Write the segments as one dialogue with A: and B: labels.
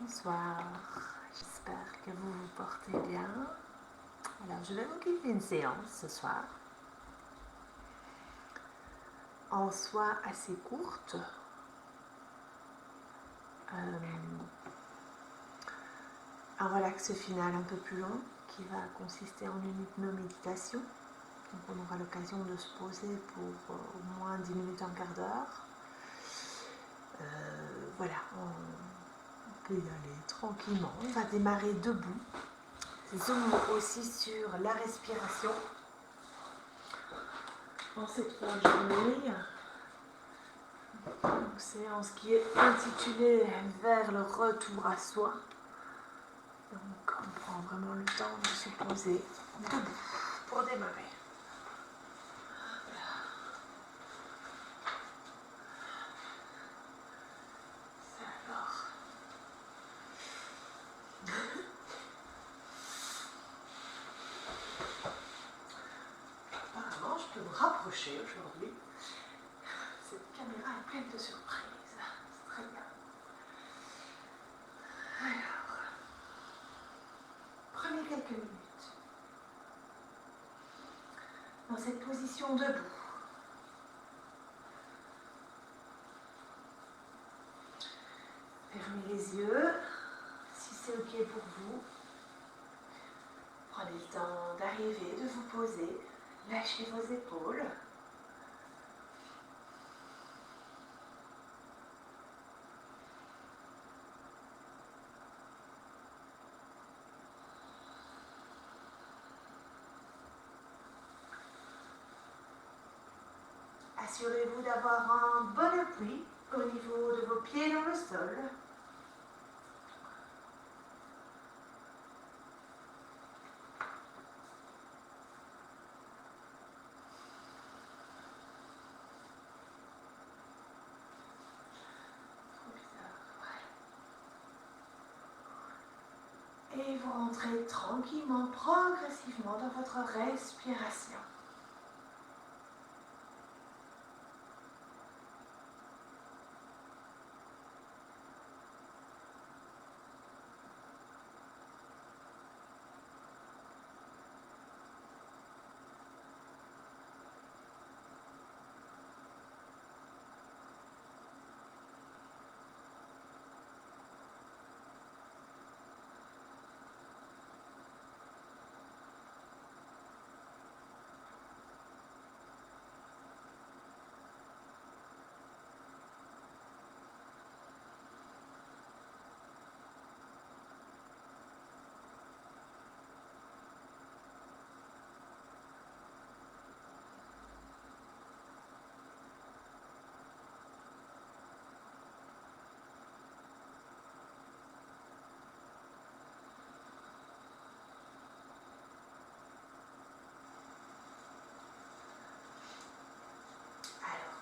A: Bonsoir, j'espère que vous vous portez bien. Alors, je vais vous guider une séance ce soir, en soi assez courte. Un relax final un peu plus long qui va consister en une hypnoméditation. Donc, on aura l'occasion de se poser pour au moins 10 minutes, un quart d'heure. Voilà, on peut y aller tranquillement. On va démarrer debout. Zoom aussi sur la respiration en cette fin de journée. Donc, séance qui est intitulée Vers le retour à soi. Donc on prend vraiment le temps de se poser debout pour démarrer. Alors, apparemment, je peux me rapprocher aujourd'hui. Cette caméra est pleine de surprises. C'est très bien. Alors, prenez quelques minutes dans cette position debout. Fermez les yeux, si c'est OK pour vous. Prenez le temps d'arriver, de vous poser. Lâchez vos épaules. Assurez-vous d'avoir un bon appui au niveau de vos pieds dans le sol. Et vous rentrez tranquillement, progressivement dans votre respiration.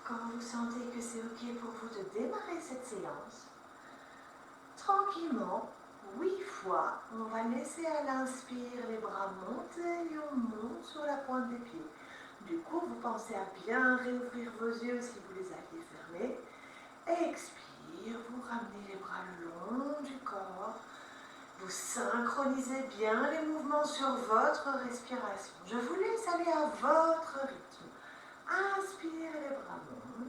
A: Quand vous sentez que c'est OK pour vous de démarrer cette séance, tranquillement, 8 fois, on va laisser à l'inspire les bras monter et on monte sur la pointe des pieds. Du coup, vous pensez à bien réouvrir vos yeux si vous les aviez fermés. Expire, vous ramenez les bras le long du corps. Vous synchronisez bien les mouvements sur votre respiration. Je vous laisse aller à votre rythme. Inspire et les bras montent.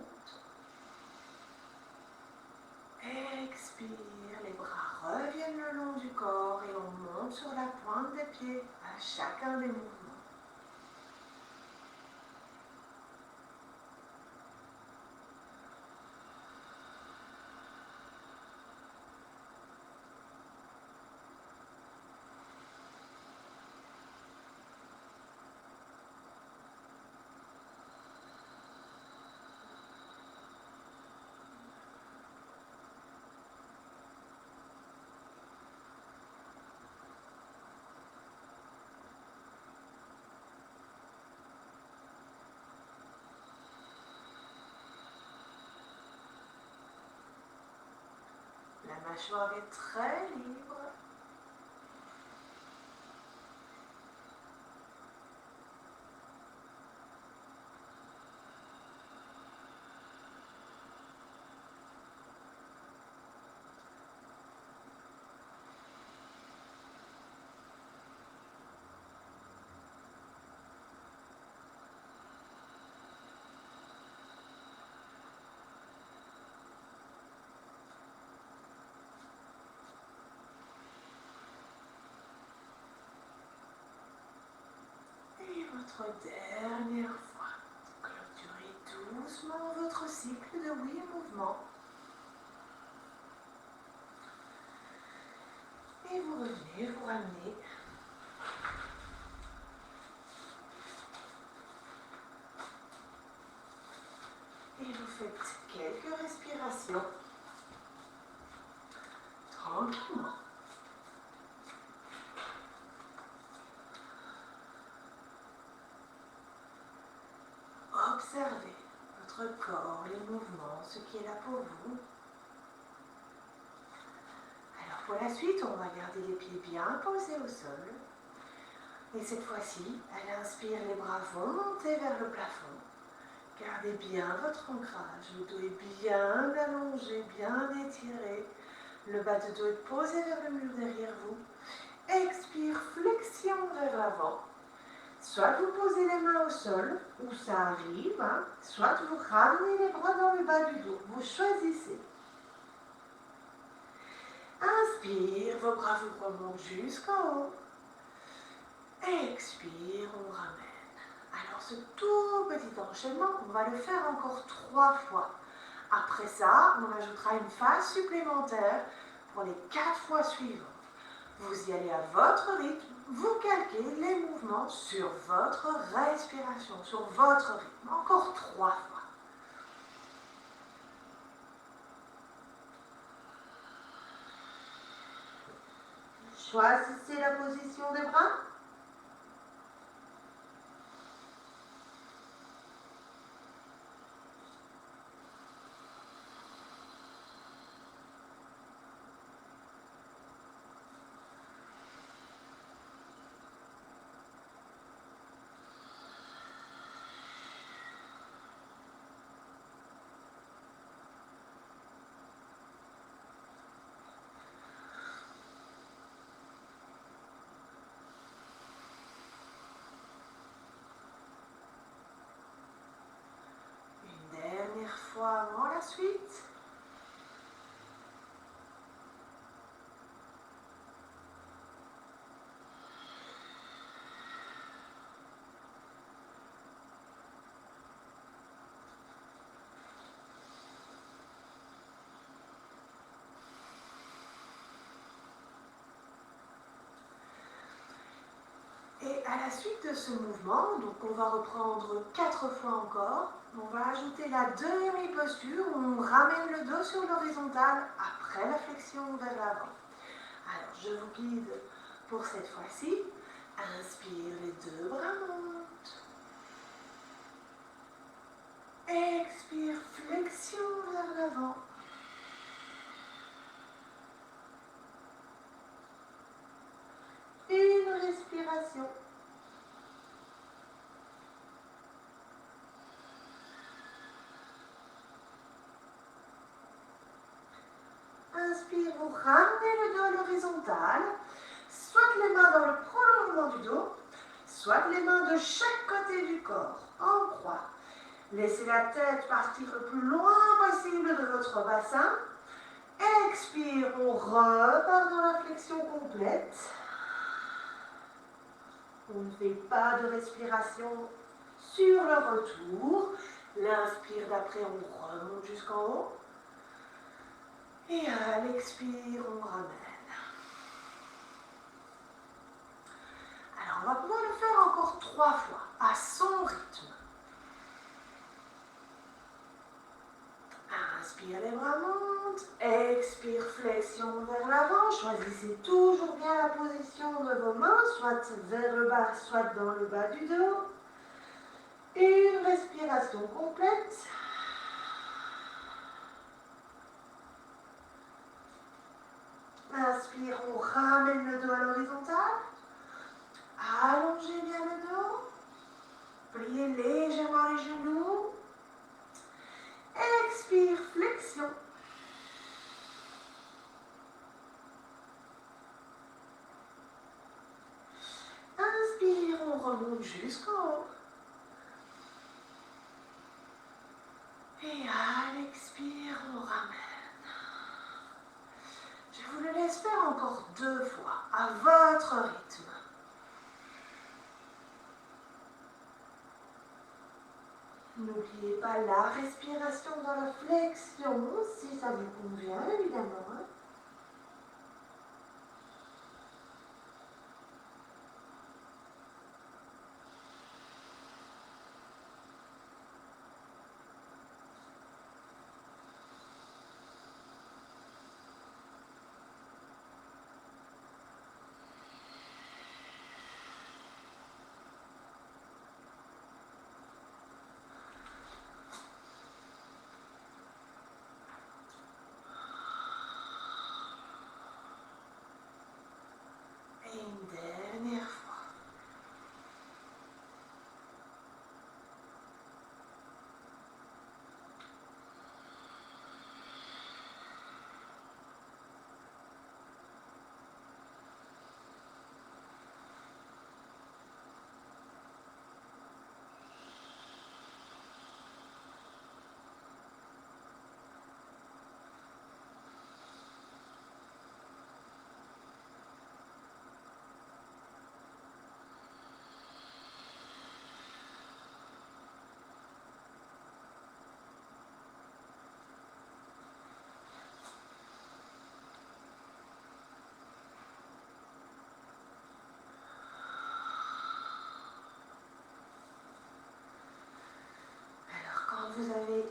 A: Expire, les bras reviennent le long du corps et on monte sur la pointe des pieds à chacun des mouvements. La mâchoire est très libre. votre dernière fois. Clôturez doucement votre cycle de 8 mouvements. Et vous revenez, vous ramenez. Et vous faites quelques respirations. Tranquillement. Observez votre corps, les mouvements, ce qui est là pour vous. Alors pour la suite, on va garder les pieds bien posés au sol. Et cette fois-ci, à l'inspire, les bras vont monter vers le plafond. Gardez bien votre ancrage. Le dos est bien allongé, bien étiré. Le bas de dos est posé vers le mur derrière vous. Expire, flexion vers l'avant. Soit vous posez les mains au sol, où ça arrive, soit vous ramenez les bras dans le bas du dos. Vous choisissez. Inspire, vos bras vous remontent jusqu'en haut. Expire, on ramène. Alors ce tout petit enchaînement, on va le faire encore 3 fois. Après ça, on ajoutera une phase supplémentaire pour les 4 fois suivantes. Vous y allez à votre rythme, vous calquez les mouvements sur votre respiration, sur votre rythme. Encore 3 fois. Choisissez la position des bras. Dernière fois avant la suite. Et à la suite de ce mouvement, donc on va reprendre 4 fois encore, on va ajouter la demi-posture où on ramène le dos sur l'horizontale après la flexion vers l'avant. Alors je vous guide pour cette fois-ci. Inspire, les 2 bras montent. Expire, flexion vers l'avant. Une respiration. Inspire, vous ramenez le dos à l'horizontale, soit les mains dans le prolongement du dos, soit les mains de chaque côté du corps, en croix. Laissez la tête partir le plus loin possible de votre bassin. Expire, on repart dans la flexion complète. On ne fait pas de respiration sur le retour. L'inspire d'après, on remonte jusqu'en haut. Et à l'expire, on ramène. Alors, on va pouvoir le faire encore 3 fois, à son rythme. Inspire, les bras montent. Expire, flexion vers l'avant. Choisissez toujours bien la position de vos mains, soit vers le bas, soit dans le bas du dos. Une respiration complète. Inspire, on ramène le dos à l'horizontale. Allongez bien le dos. Pliez légèrement les genoux. Expire, flexion. Inspire, on remonte jusqu'en haut. Et à l'expire, on ramène. Je vous le laisse faire encore 2 fois, à votre rythme. N'oubliez pas la respiration dans la flexion, si ça vous convient, évidemment. Hein. Et une dernière fois. Alors quand vous avez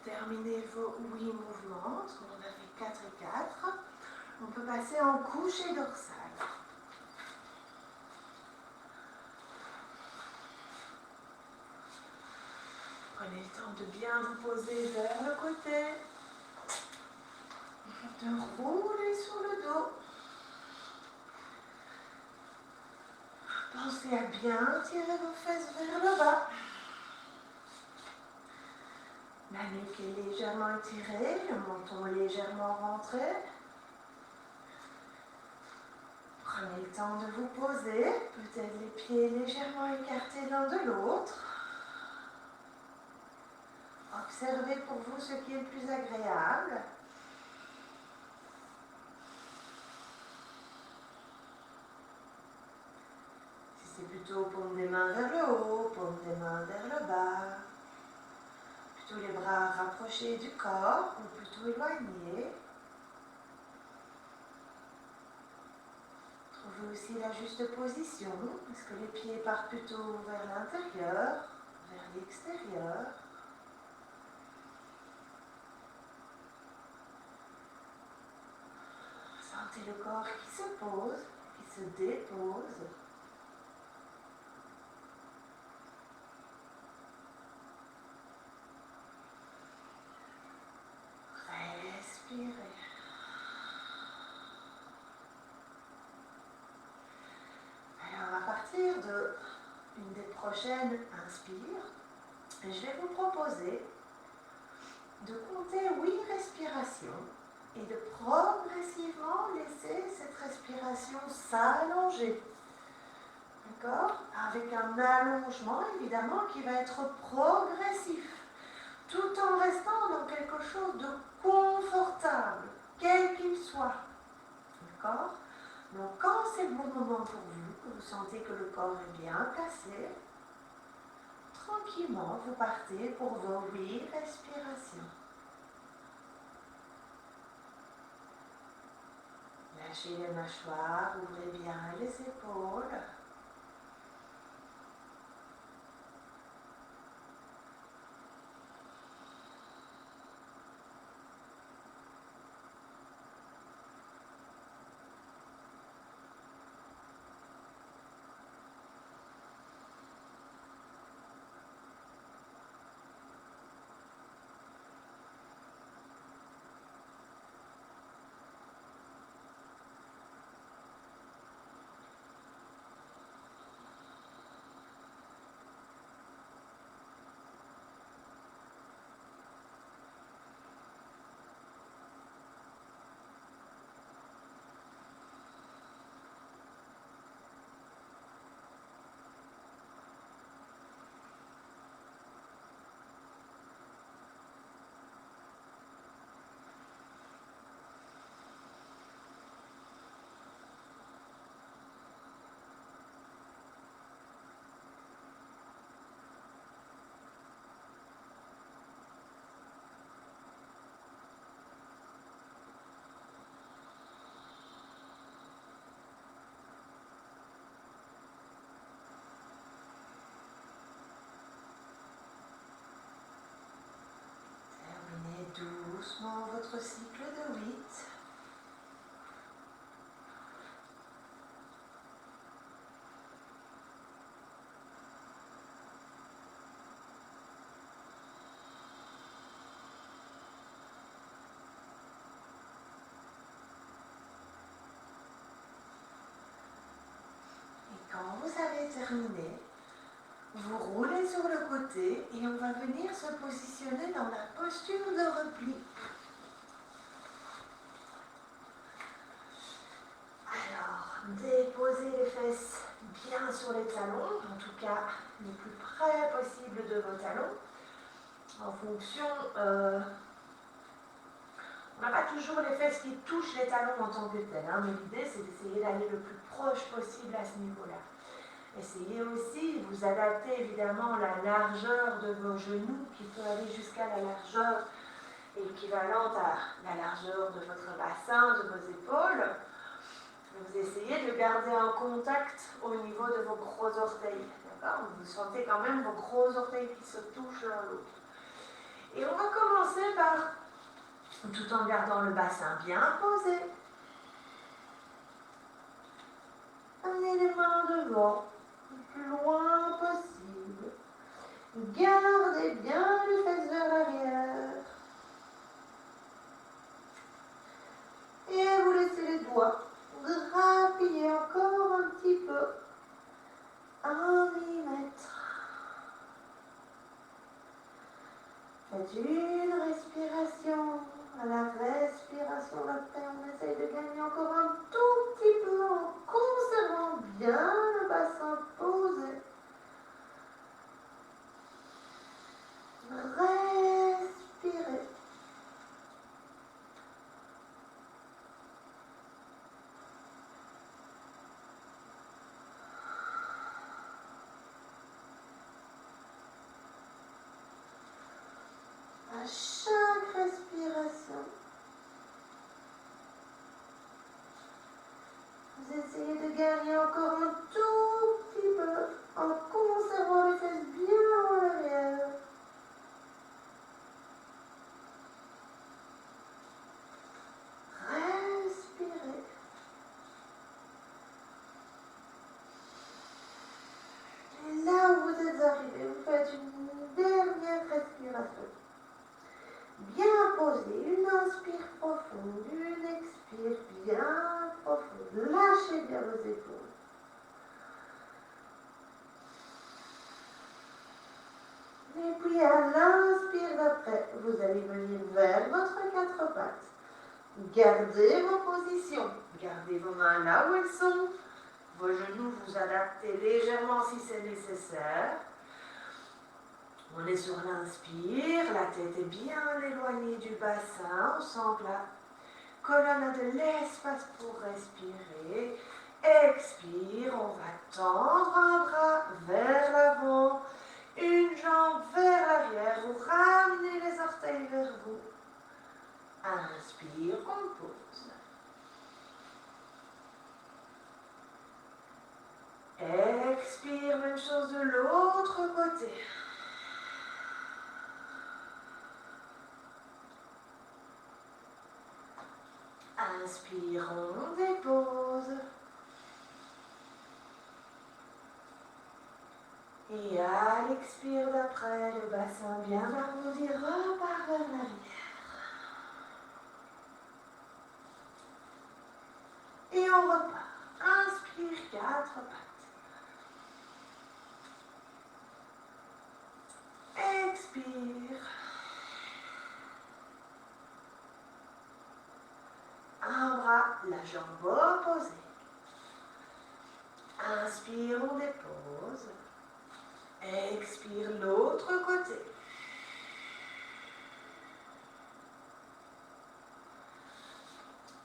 A: terminé vos 8 mouvements, parce qu'on en a fait 4 et 4, on peut passer en coucher dorsale. Prenez le temps de bien vous poser vers le côté, de rouler sur le dos. Pensez à bien tirer vos fesses vers le bas. La nuque est légèrement étirée, le menton légèrement rentré. Prenez le temps de vous poser, peut-être les pieds légèrement écartés l'un de l'autre. Observez pour vous ce qui est le plus agréable. Si c'est plutôt paume des mains vers le haut, paume des mains vers le bas. Plutôt les bras rapprochés du corps ou plutôt éloignés. Trouvez aussi la juste position. Est-ce que les pieds partent plutôt vers l'intérieur, vers l'extérieur? Sentez le corps qui se pose, qui se dépose. Respirez. Alors, à partir de une des prochaines inspires, je vais vous proposer de compter 8 respirations et de progressivement laisser cette respiration s'allonger. D'accord? Avec un allongement, évidemment, qui va être progressif, tout en restant dans quelque chose de confortable, quel qu'il soit. D'accord? Donc, quand c'est le bon moment pour vous, que vous sentez que le corps est bien placé, tranquillement, vous partez pour vos 8 respirations. Lâchez les mâchoires, ouvrez bien les épaules. doucement votre cycle de 8. Et quand vous avez terminé, vous roulez sur le côté et on va venir se positionner dans la posture de repli. Alors, déposez les fesses bien sur les talons, en tout cas le plus près possible de vos talons. En fonction, on n'a pas toujours les fesses qui touchent les talons en tant que telles, hein, mais l'idée c'est d'essayer d'aller le plus proche possible à ce niveau-là. Essayez aussi de vous adapter évidemment à la largeur de vos genoux qui peut aller jusqu'à la largeur équivalente à la largeur de votre bassin, de vos épaules. Vous essayez de garder un contact au niveau de vos gros orteils. D'accord ? Vous sentez quand même vos gros orteils qui se touchent l'un l'autre. Et on va commencer par, tout en gardant le bassin bien posé, amener les mains devant, le plus loin possible. Gardez bien les fesses vers l'arrière. Et vous laissez les doigts grappiller encore un petit peu. 1 millimètre. Faites une respiration. À la respiration d'après, on essaye de gagner encore un tout petit peu en conservant bien le bassin posé. Respirez. À chaque respiration, vous essayez de gagner encore un tout petit peu en conservant les fesses bien en arrière. Respirez. Et là où vous êtes arrivé, vous faites une dernière respiration. Bien posé, une inspire profonde, une expire bien profonde. Lâchez bien vos épaules. Et puis à l'inspire d'après, vous allez venir vers votre 4 pattes. Gardez vos positions. Gardez vos mains là où elles sont. Vos genoux, vous adaptez légèrement si c'est nécessaire. On est sur l'inspire, la tête est bien éloignée du bassin, on sent que la colonne a de l'espace pour respirer. Expire, on va tendre un bras vers l'avant, une jambe vers l'arrière, vous ramenez les orteils vers vous. Inspire, on pose. Expire, même chose de l'autre côté. Inspire, on dépose. Et à l'expire d'après, le bassin bien arrondi repart vers l'arrière. Et on repart. Inspire, 4 pattes. Expire. Un bras, la jambe opposée. Inspire, on dépose. Expire, l'autre côté.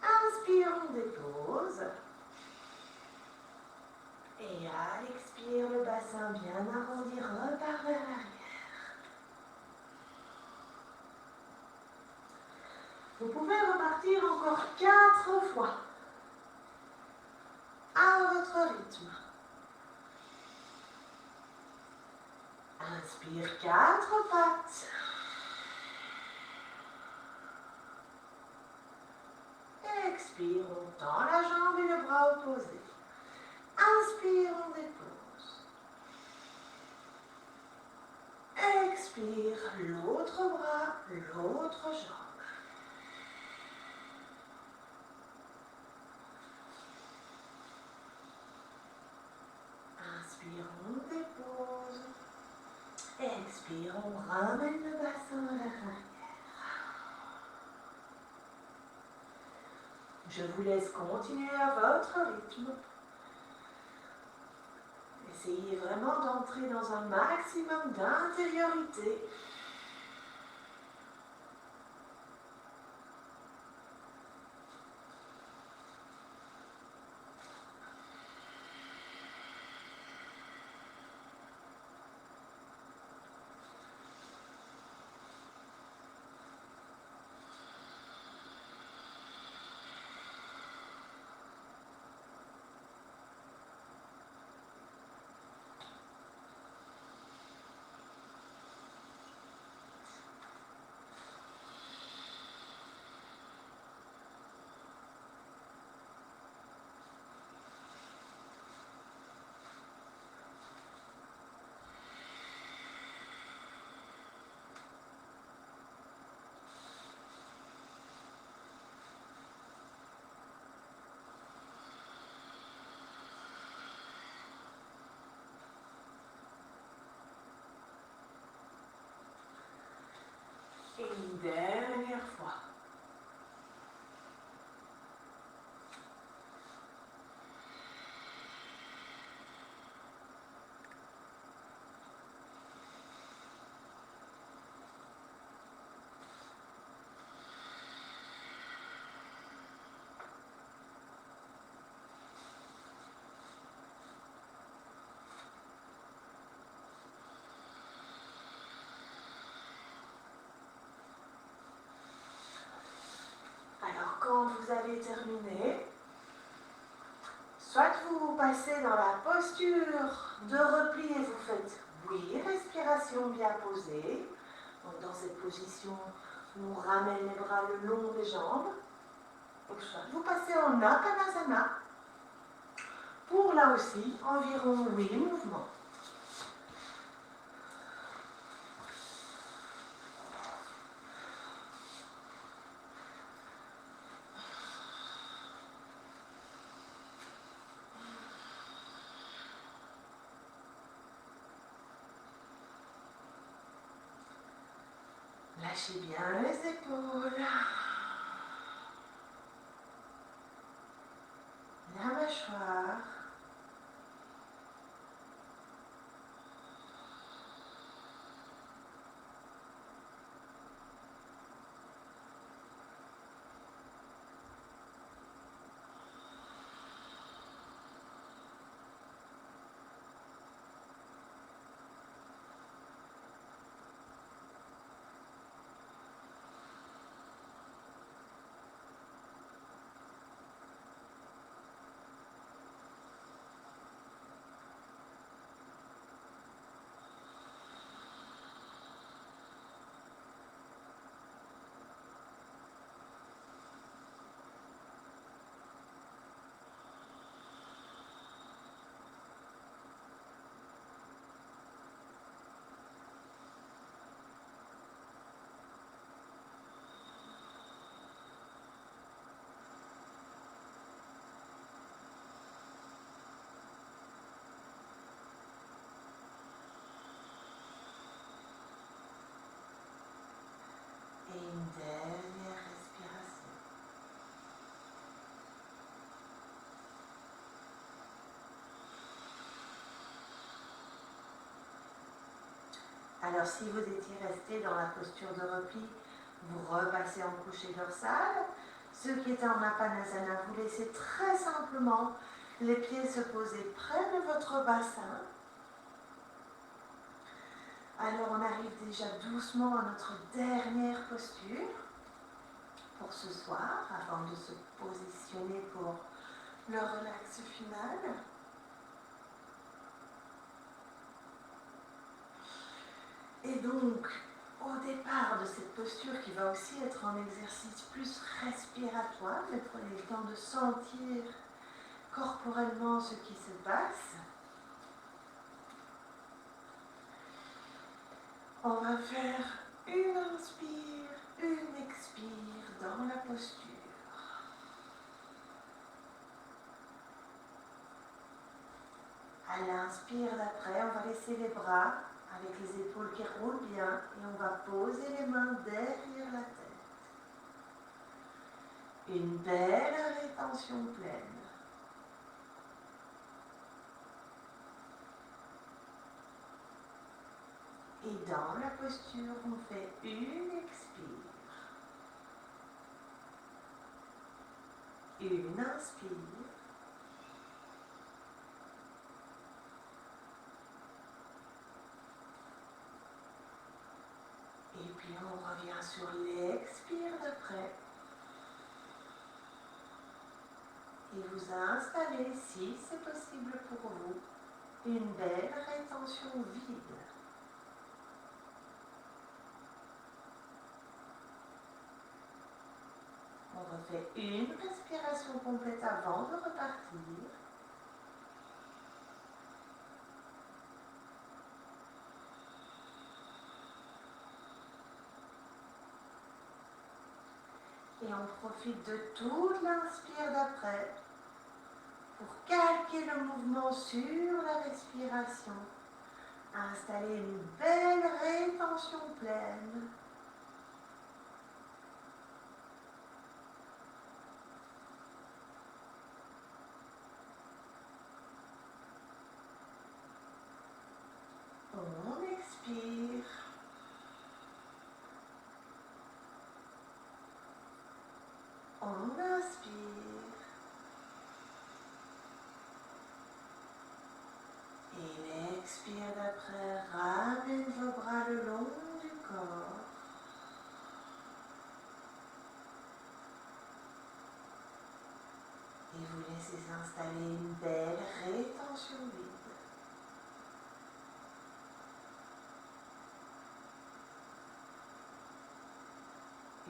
A: Inspire, on dépose. Et à l'expire, le bassin bien arrondi repart vers l'arrière. Vous pouvez repartir encore 4 fois à votre rythme. Inspire, 4 pattes. Expire, on tend la jambe et le bras opposé. Inspire, on dépose. Expire, l'autre bras, l'autre jambe. Inspire, on dépose. Expire, on ramène le bassin à l'arrière. Je vous laisse continuer à votre rythme. Essayez vraiment d'entrer dans un maximum d'intériorité. Et une dernière fois. Alors, quand vous avez terminé, soit vous passez dans la posture de repli et vous faites, oui, respiration bien posée. Donc, dans cette position, on ramène les bras le long des jambes. Donc, soit vous passez en Apanasana pour là aussi environ 8 mouvements. Lâchez bien les épaules, la mâchoire. Et une dernière respiration. Alors, si vous étiez resté dans la posture de repli, vous repassez en coucher dorsal. Ceux qui étaient en Apanasana, vous laissez très simplement les pieds se poser près de votre bassin. Alors, on arrive déjà doucement à notre dernière posture pour ce soir, avant de se positionner pour le relax final. Et donc, au départ de cette posture qui va aussi être un exercice plus respiratoire, mais prenez le temps de sentir corporellement ce qui se passe. On va faire une inspire, une expire dans la posture. À l'inspire d'après, on va laisser les bras avec les épaules qui roulent bien et on va poser les mains derrière la tête. Une belle rétention pleine. Et dans la posture, on fait une expire. Une inspire. Et puis on revient sur l'expire d'après. Et vous installez, si c'est possible pour vous, une belle rétention vide. On refait une respiration complète avant de repartir. Et on profite de toute l'inspire d'après pour calquer le mouvement sur la respiration. Installer une belle rétention pleine. On expire. On inspire. Et l'expire d'après, ramène vos bras le long du corps. Et vous laissez s'installer une belle rétention vide.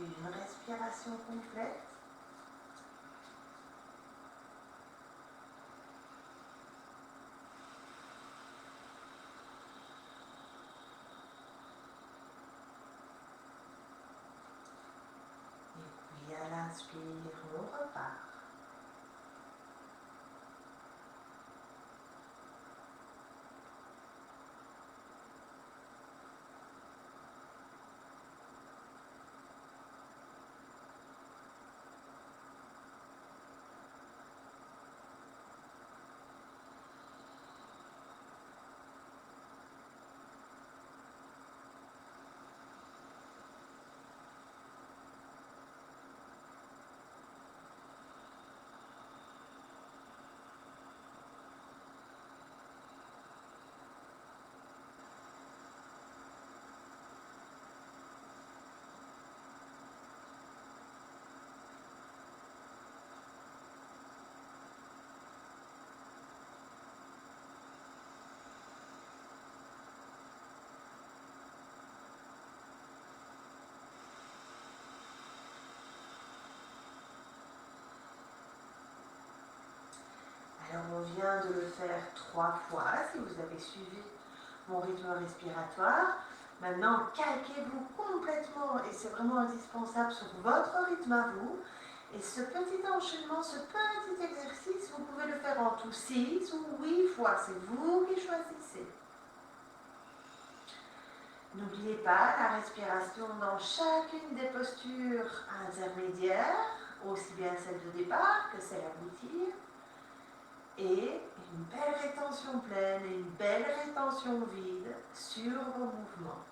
A: Une respiration complète. Et puis à l'inspire, on repart. Alors on vient de le faire 3 fois, si vous avez suivi mon rythme respiratoire. Maintenant, calquez-vous complètement, et c'est vraiment indispensable, sur votre rythme à vous. Et ce petit enchaînement, ce petit exercice, vous pouvez le faire en tout 6 ou 8 fois, c'est vous qui choisissez. N'oubliez pas la respiration dans chacune des postures intermédiaires, aussi bien celle de départ que celle aboutir. Et une belle rétention pleine et une belle rétention vide sur vos mouvements.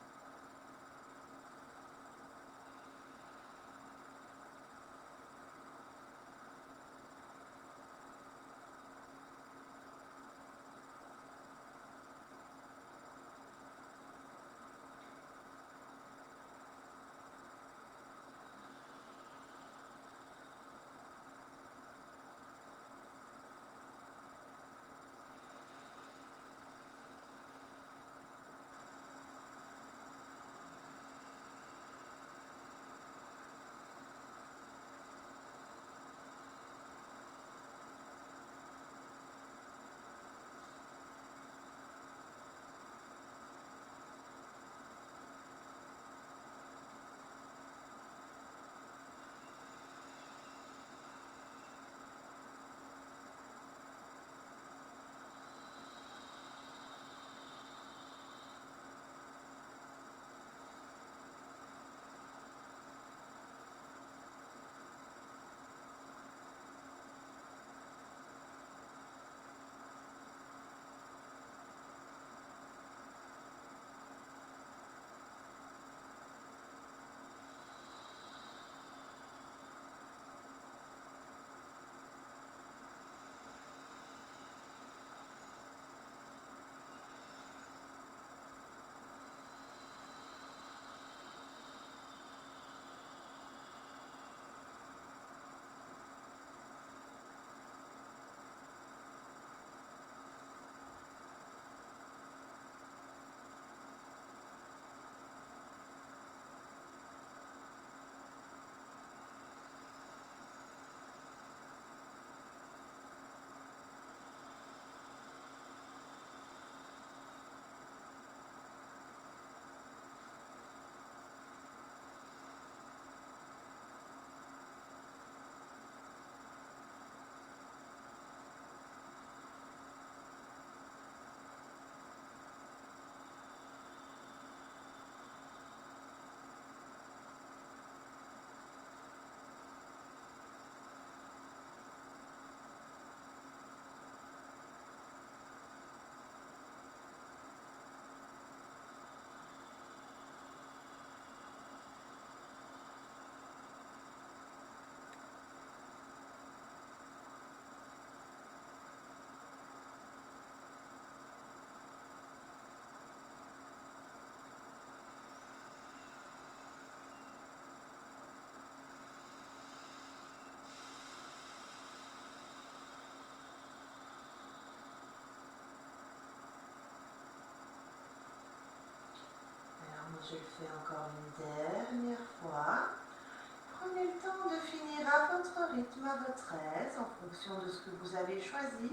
A: je le fais encore une dernière fois. Prenez le temps de finir à votre rythme, à votre aise, en fonction de ce que vous avez choisi.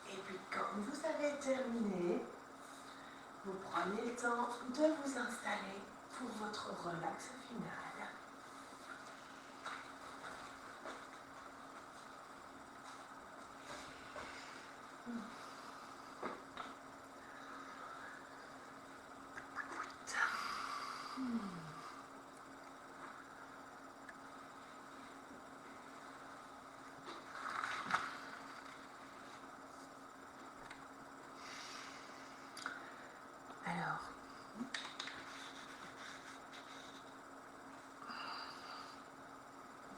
A: Et puis quand vous avez terminé, vous prenez le temps de vous installer pour votre relax final.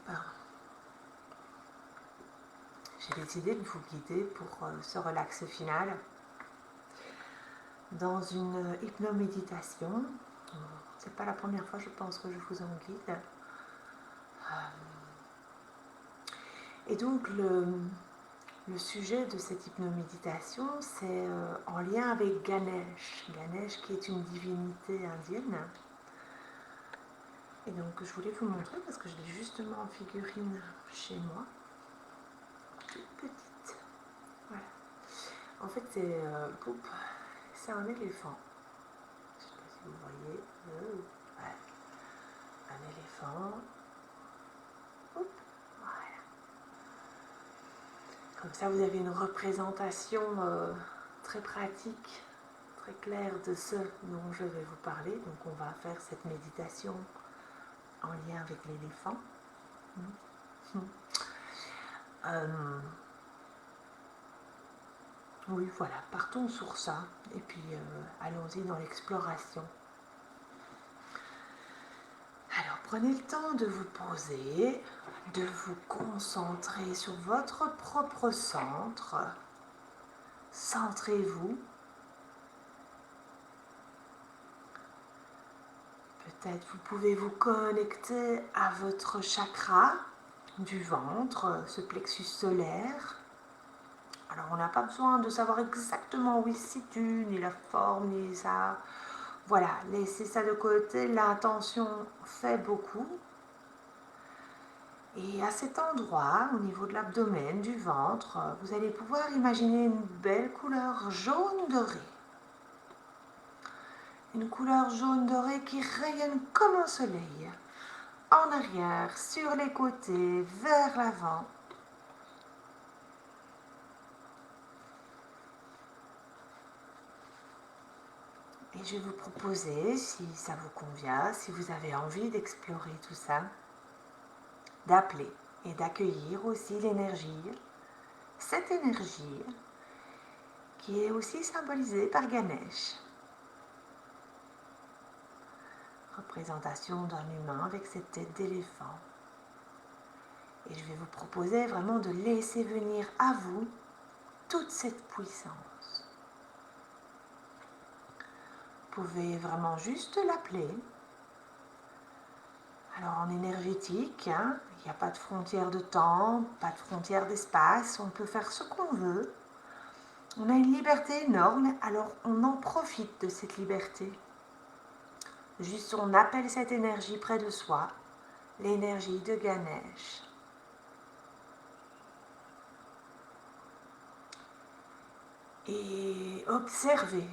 A: Alors, j'ai décidé de vous guider pour ce relax final dans une hypnoméditation. C'est pas la première fois, je pense, que je vous en guide. Et donc, le sujet de cette hypnoméditation, c'est en lien avec Ganesh. Ganesh qui est une divinité indienne. Et donc, je voulais vous montrer parce que je l'ai justement en figurine chez moi. Toute petite. Voilà. En fait, c'est un éléphant. Je ne sais pas si vous voyez. Ouais. Un éléphant. Hop. Voilà. Comme ça, vous avez une représentation très pratique, très claire de ce dont je vais vous parler. Donc, on va faire cette méditation en lien avec l'éléphant. Oui, voilà, partons sur ça et puis allons-y dans l'exploration. Alors, prenez le temps de vous poser, de vous concentrer sur votre propre centre. Centrez-vous. Peut-être vous pouvez vous connecter à votre chakra du ventre, ce plexus solaire. Alors, on n'a pas besoin de savoir exactement où il se situe, ni la forme, ni ça. Voilà, laissez ça de côté, l'intention fait beaucoup. Et à cet endroit, au niveau de l'abdomen, du ventre, vous allez pouvoir imaginer une belle couleur jaune dorée. Une couleur jaune dorée qui rayonne comme un soleil. En arrière, sur les côtés, vers l'avant. Et je vais vous proposer, si ça vous convient, si vous avez envie d'explorer tout ça, d'appeler et d'accueillir aussi l'énergie, cette énergie qui est aussi symbolisée par Ganesh. Représentation d'un humain avec cette tête d'éléphant. Et je vais vous proposer vraiment de laisser venir à vous toute cette puissance. Vous pouvez vraiment juste l'appeler. Alors en énergétique, il n'y a pas de frontière de temps, pas de frontière d'espace, on peut faire ce qu'on veut. On a une liberté énorme, alors on en profite de cette liberté. Juste on appelle cette énergie près de soi, l'énergie de Ganesh. Et observez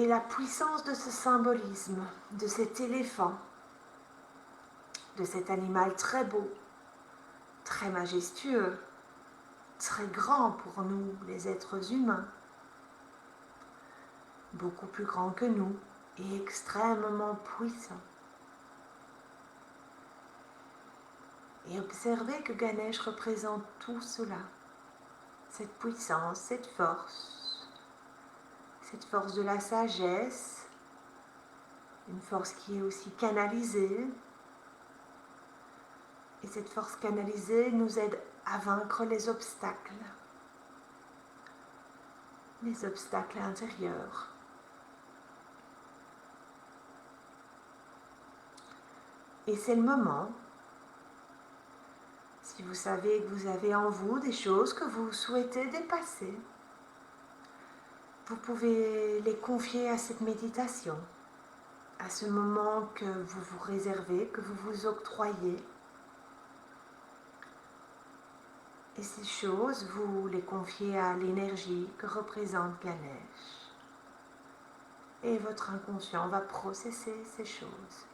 A: la puissance de ce symbolisme, de cet éléphant, de cet animal très beau, très majestueux, très grand pour nous, les êtres humains, beaucoup plus grand que nous et extrêmement puissant. Et observez que Ganesh représente tout cela, cette puissance, cette force de la sagesse, une force qui est aussi canalisée. Et cette force canalisée nous aide à vaincre les obstacles intérieurs. Et c'est le moment, si vous savez que vous avez en vous des choses que vous souhaitez dépasser, vous pouvez les confier à cette méditation, à ce moment que vous vous réservez, que vous vous octroyez. Et ces choses, vous les confiez à l'énergie que représente Ganesh. Et votre inconscient va processer ces choses.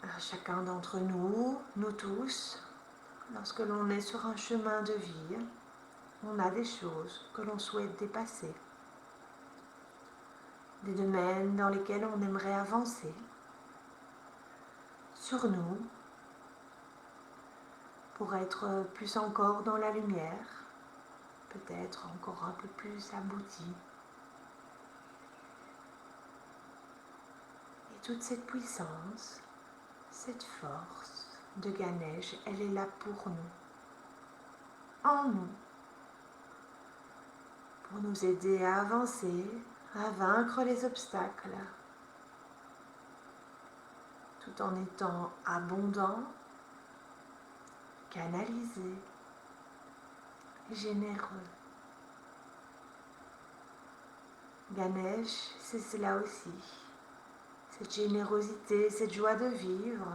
A: Alors, chacun d'entre nous, nous tous, lorsque l'on est sur un chemin de vie, on a des choses que l'on souhaite dépasser, des domaines dans lesquels on aimerait avancer sur nous pour être plus encore dans la lumière, peut-être encore un peu plus abouti. Et toute cette puissance, cette force de Ganesh, elle est là pour nous, en nous, pour nous aider à avancer, à vaincre les obstacles, tout en étant abondant, canalisé, généreux. Ganesh, c'est cela aussi, cette générosité, cette joie de vivre.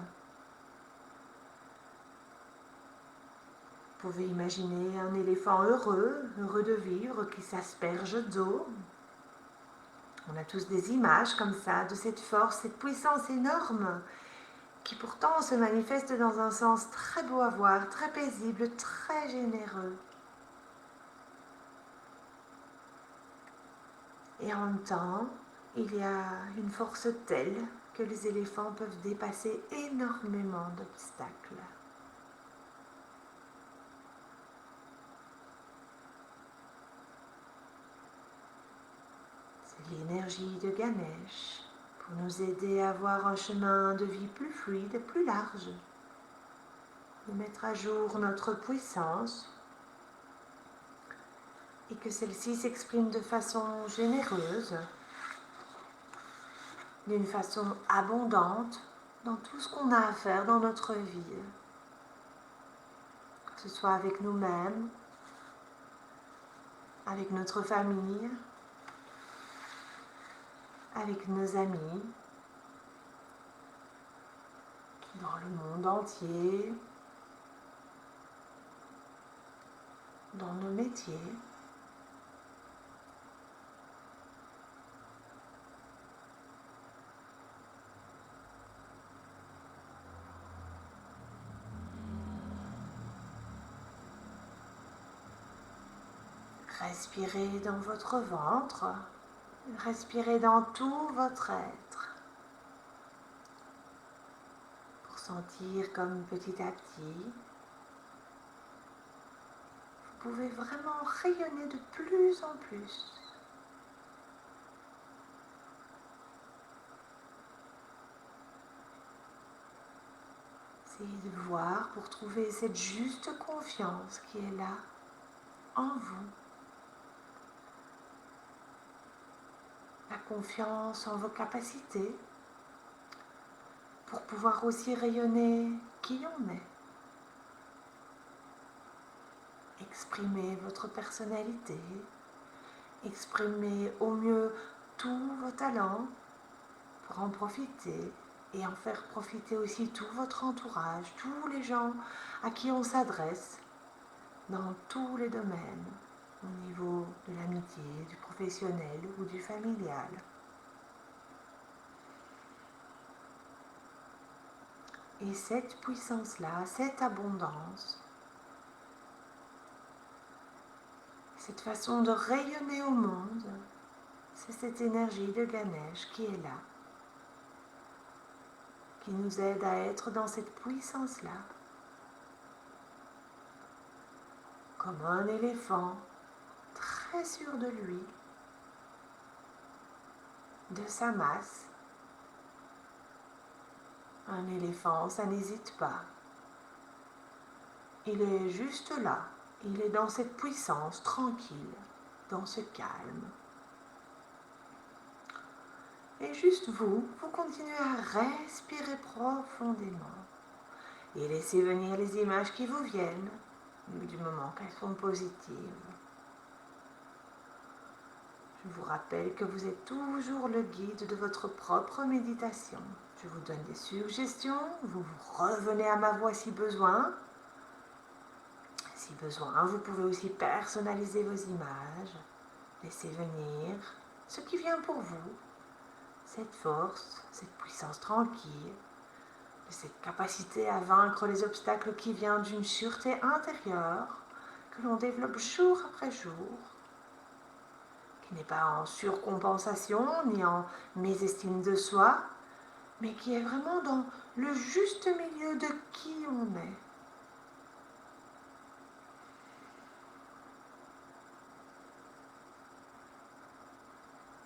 A: Vous pouvez imaginer un éléphant heureux de vivre, qui s'asperge d'eau. On a tous des images comme ça, de cette force, cette puissance énorme, qui pourtant se manifeste dans un sens très beau à voir, très paisible, très généreux. Et en même temps, il y a une force telle que les éléphants peuvent dépasser énormément d'obstacles. C'est l'énergie de Ganesh pour nous aider à avoir un chemin de vie plus fluide et plus large, de mettre à jour notre puissance et que celle-ci s'exprime de façon généreuse, d'une façon abondante dans tout ce qu'on a à faire dans notre vie, que ce soit avec nous-mêmes, avec notre famille, avec nos amis, dans le monde entier, dans nos métiers. Respirez dans votre ventre, respirez dans tout votre être, pour sentir comme petit à petit, vous pouvez vraiment rayonner de plus en plus. Essayez de voir pour trouver cette juste confiance qui est là, en vous. La confiance en vos capacités pour pouvoir aussi rayonner qui on est. Exprimez votre personnalité, exprimez au mieux tous vos talents pour en profiter et en faire profiter aussi tout votre entourage, tous les gens à qui on s'adresse dans tous les domaines, au niveau de l'amitié, du professionnel ou du familial. Et cette puissance-là, cette abondance, cette façon de rayonner au monde, c'est cette énergie de Ganesh qui est là, qui nous aide à être dans cette puissance-là, comme un éléphant très sûr de lui, de sa masse. Un éléphant, ça n'hésite pas. Il est juste là, il est dans cette puissance tranquille, dans ce calme. Et juste vous continuez à respirer profondément et laissez venir les images qui vous viennent, du moment qu'elles sont positives. Je vous rappelle que vous êtes toujours le guide de votre propre méditation. Je vous donne des suggestions, vous revenez à ma voix si besoin. Si besoin, vous pouvez aussi personnaliser vos images, laisser venir ce qui vient pour vous, cette force, cette puissance tranquille, cette capacité à vaincre les obstacles qui vient d'une sûreté intérieure que l'on développe jour après jour, qui n'est pas en surcompensation ni en mésestime de soi, mais qui est vraiment dans le juste milieu de qui on est.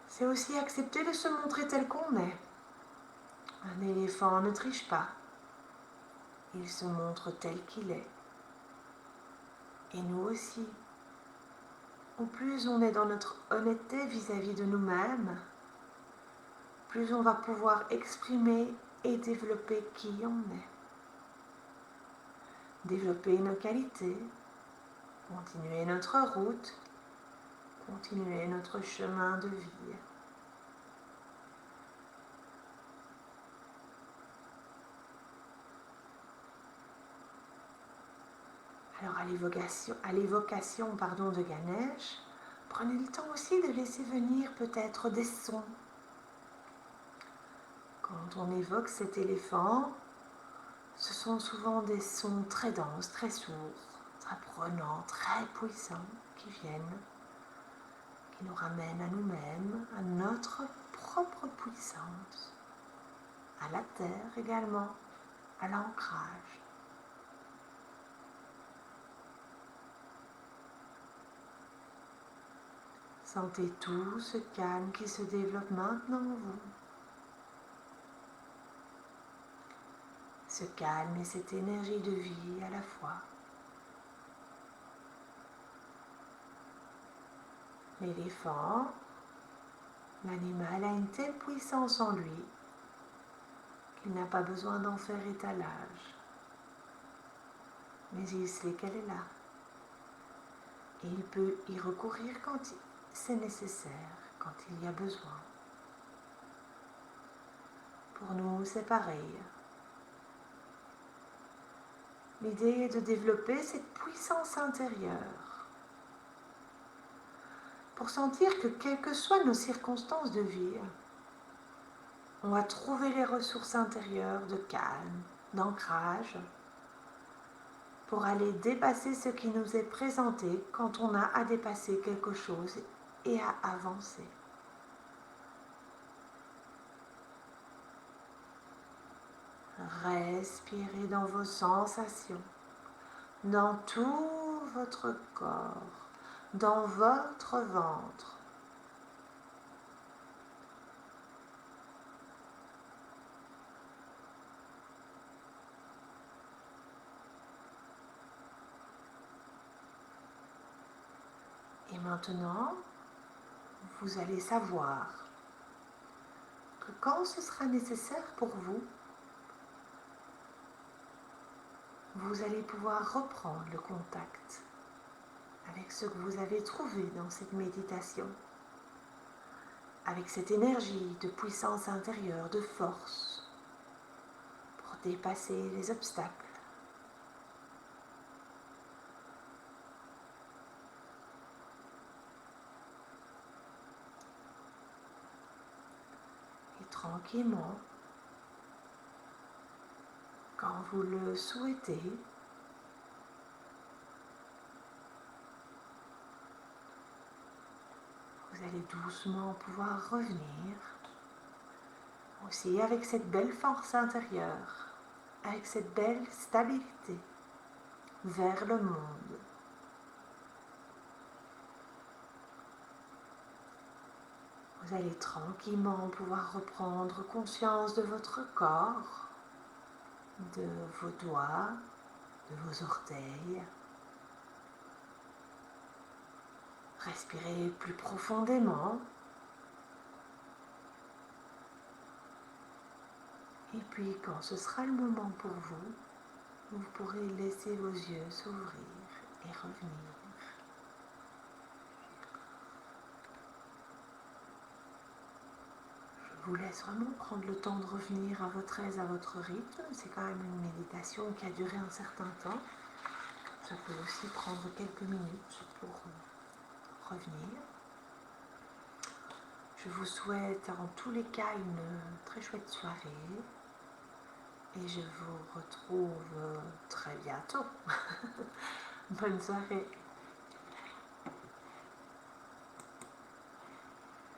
A: C'est aussi accepter de se montrer tel qu'on est. Un éléphant ne triche pas. Il se montre tel qu'il est. Et nous aussi. Au plus on est dans notre honnêteté vis-à-vis de nous-mêmes, plus on va pouvoir exprimer et développer qui on est. Développer nos qualités, continuer notre route, continuer notre chemin de vie. Alors à l'évocation de Ganesh, prenez le temps aussi de laisser venir peut-être des sons. Quand on évoque cet éléphant, ce sont souvent des sons très denses, très sourds, très prenants, très puissants qui viennent, qui nous ramènent à nous-mêmes, à notre propre puissance, à la terre également, à l'ancrage. Sentez tout ce calme qui se développe maintenant en vous. Ce calme et cette énergie de vie à la fois. L'éléphant, l'animal a une telle puissance en lui qu'il n'a pas besoin d'en faire étalage. Mais il sait qu'elle est là. Et il peut y recourir quand c'est nécessaire, quand il y a besoin. Pour nous, c'est pareil. L'idée est de développer cette puissance intérieure pour sentir que quelles que soient nos circonstances de vie, on va trouver les ressources intérieures de calme, d'ancrage, pour aller dépasser ce qui nous est présenté quand on a à dépasser quelque chose et à avancer. Respirez dans vos sensations, dans tout votre corps, dans votre ventre. Et maintenant, vous allez savoir que quand ce sera nécessaire pour vous, vous allez pouvoir reprendre le contact avec ce que vous avez trouvé dans cette méditation, avec cette énergie de puissance intérieure, de force, pour dépasser les obstacles. Et tranquillement, Quand vous le souhaitez, vous allez doucement pouvoir revenir aussi avec cette belle force intérieure, avec cette belle stabilité vers le monde. Vous allez tranquillement pouvoir reprendre conscience de votre corps, de vos doigts, de vos orteils. Respirez plus profondément. Et puis quand ce sera le moment pour vous, vous pourrez laisser vos yeux s'ouvrir et revenir. Je vous laisse vraiment prendre le temps de revenir à votre aise, à votre rythme. C'est quand même une méditation qui a duré un certain temps. Ça peut aussi prendre quelques minutes pour revenir. Je vous souhaite en tous les cas une très chouette soirée et je vous retrouve très bientôt. Bonne soirée.